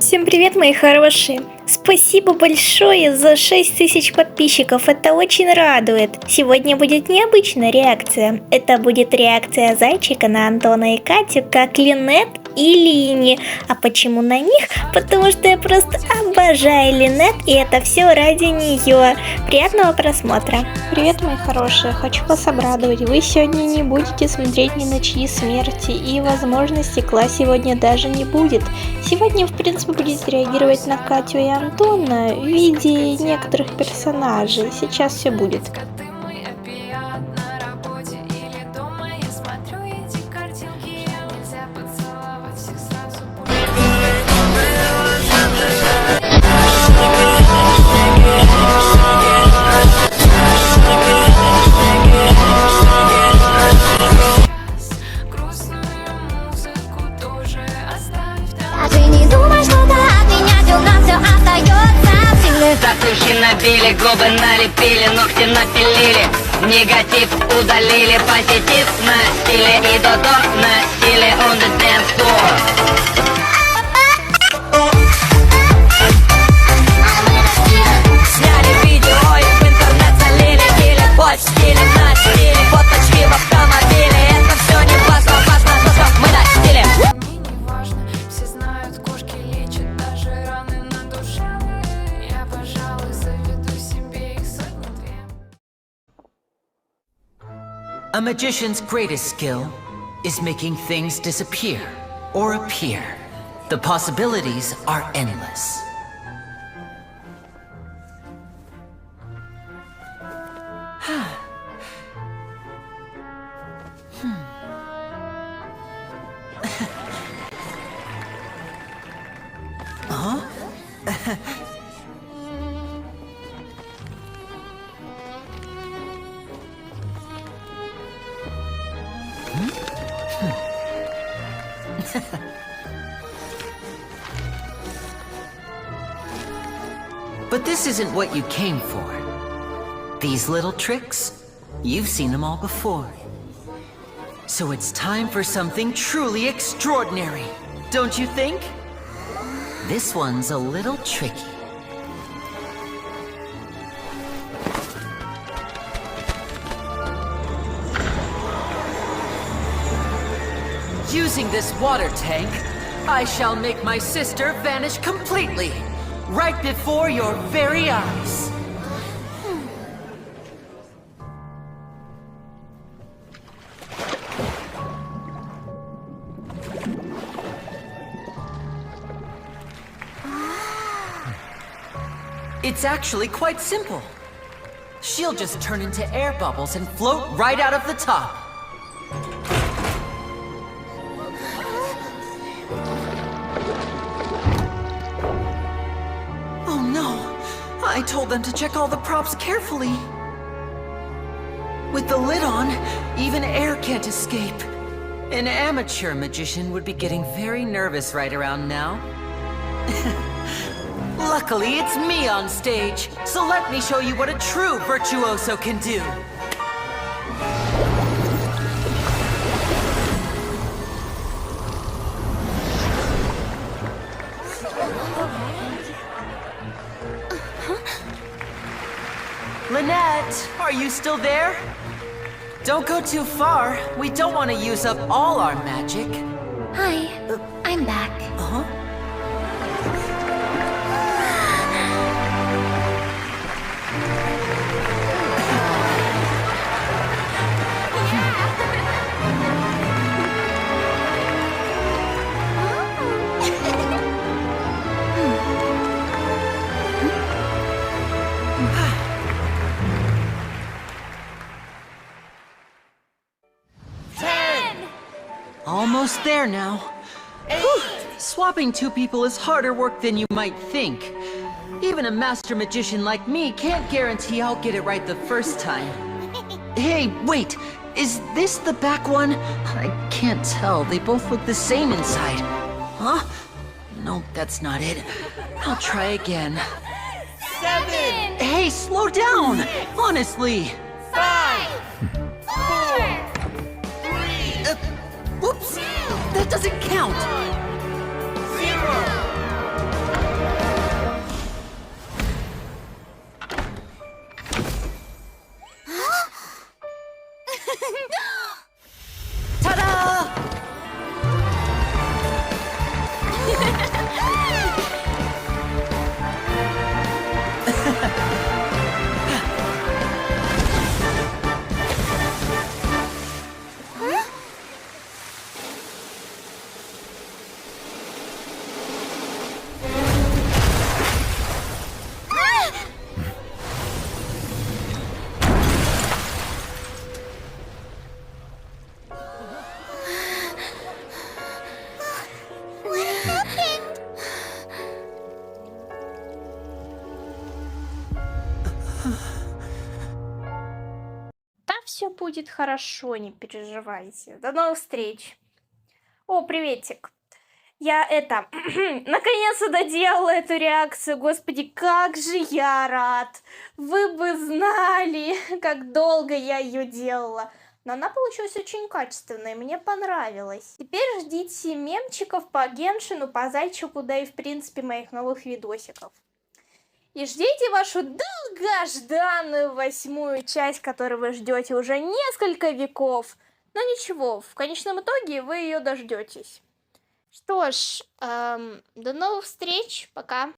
Всем привет, мои хорошие! Спасибо большое за 6000 подписчиков, это очень радует. Сегодня будет необычная реакция. Это будет реакция зайчика на Антона и Катю, как Линнет и Линни. А почему на них? Потому что я просто обожаю Линнет, и это все ради нее. Приятного просмотра! Привет, мои хорошие! Хочу вас обрадовать. Вы сегодня не будете смотреть ни на чьи смерти, и, возможно, стекла сегодня даже не будет. Сегодня, в принципе, будете реагировать на Катю и Антона в виде некоторых персонажей. Сейчас все будет. Затушки набили, губы налепили, ногти напилили, негатив удалили, позитив на стиле и додо на стиле on the dance floor. Сняли видео и в интернет залили, или под стиле на стиле, фоточки в автомобиле, это все не важно, важно то, что мы на стиле. A magician's greatest skill is making things disappear or appear. The possibilities are endless. But this isn't what you came for. These little tricks, you've seen them all before. So it's time for something truly extraordinary, don't you think? This one's a little tricky. Using this water tank, I shall make my sister vanish completely, right before your very eyes. It's actually quite simple. She'll just turn into air bubbles and float right out of the top. I told them to check all the props carefully. With the lid on, even air can't escape. An amateur magician would be getting very nervous right around now. Luckily, it's me on stage, so let me show you what a true virtuoso can do. Lynette, are you still there? Don't go too far. We don't want to use up all our magic. Hi, I'm back. Uh-huh. Almost there now. Whew. Swapping two people is harder work than you might think. Even a master magician like me can't guarantee I'll get it right the first time. Hey, wait! Is this the back one? I can't tell. They both look the same inside. Huh? No, that's not it. I'll try again. 7. Hey, slow down! Honestly! 5. 4. 3. Whoops! That doesn't count! 0. Да все будет хорошо, не переживайте. До новых встреч. О, приветик. Я наконец-то доделала эту реакцию. Господи, как же я рад. Вы бы знали, как долго я ее делала. Но она получилась очень качественной, мне понравилось. Теперь ждите мемчиков по Геншину, по Зайчику, да и в принципе моих новых видосиков. И ждите вашу долгожданную 8-ю часть, которую вы ждете уже несколько веков. Но ничего, в конечном итоге вы ее дождетесь. Что ж, до новых встреч, пока.